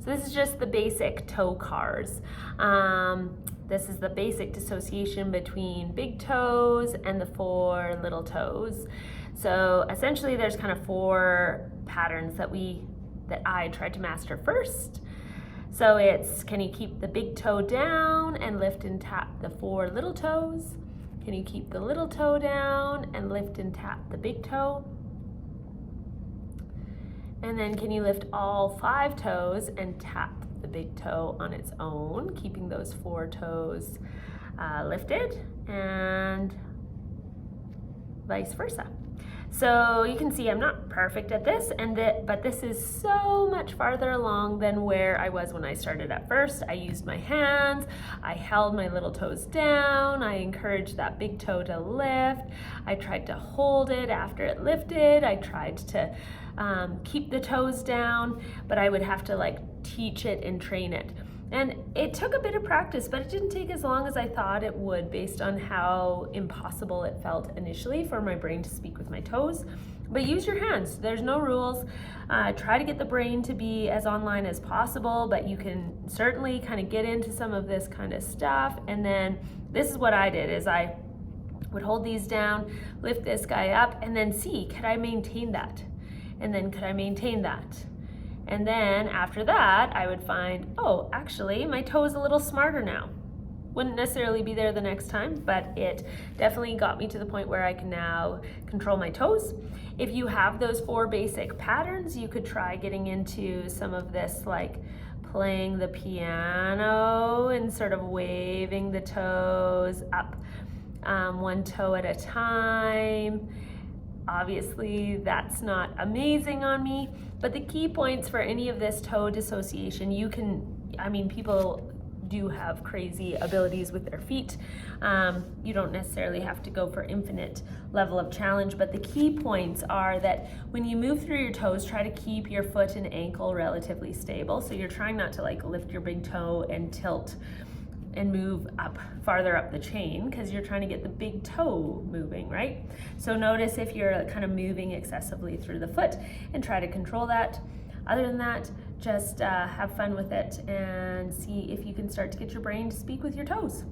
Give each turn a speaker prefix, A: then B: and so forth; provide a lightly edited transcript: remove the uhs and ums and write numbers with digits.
A: So this is just the basic toe cars. This is the basic dissociation between big toes and the 4 little toes. So essentially there's kind of 4 patterns that I tried to master first. So it's, can you keep the big toe down and lift and tap the 4 little toes? Can you keep the little toe down and lift and tap the big toe? And then can you lift all 5 toes and tap the big toe on its own, keeping those 4 toes lifted, and vice versa. So you can see I'm not perfect at this, but this is so much farther along than where I was when I started at first. I used my hands, I held my little toes down, I encouraged that big toe to lift, I tried to hold it after it lifted, I tried to keep the toes down, but I would have to like teach it and train it. And it took a bit of practice, but it didn't take as long as I thought it would based on how impossible it felt initially for my brain to speak with my toes. But use your hands, there's no rules. Try to get the brain to be as online as possible, but you can certainly kind of get into some of this kind of stuff. And then this is what I did, is I would hold these down, lift this guy up, and then see, could I maintain that? And then could I maintain that? And then after that, I would find, oh, actually, my toe is a little smarter now. Wouldn't necessarily be there the next time, but it definitely got me to the point where I can now control my toes. If you have those 4 basic patterns, you could try getting into some of this, like playing the piano and sort of waving the toes up, 1 toe at a time. Obviously, that's not amazing on me, but the key points for any of this toe dissociation, people do have crazy abilities with their feet. You don't necessarily have to go for infinite level of challenge, but the key points are that when you move through your toes, try to keep your foot and ankle relatively stable. So you're trying not to like lift your big toe and tilt and move up farther up the chain, because you're trying to get the big toe moving, right? So notice if you're kind of moving excessively through the foot and try to control that. Other than that, just have fun with it and see if you can start to get your brain to speak with your toes.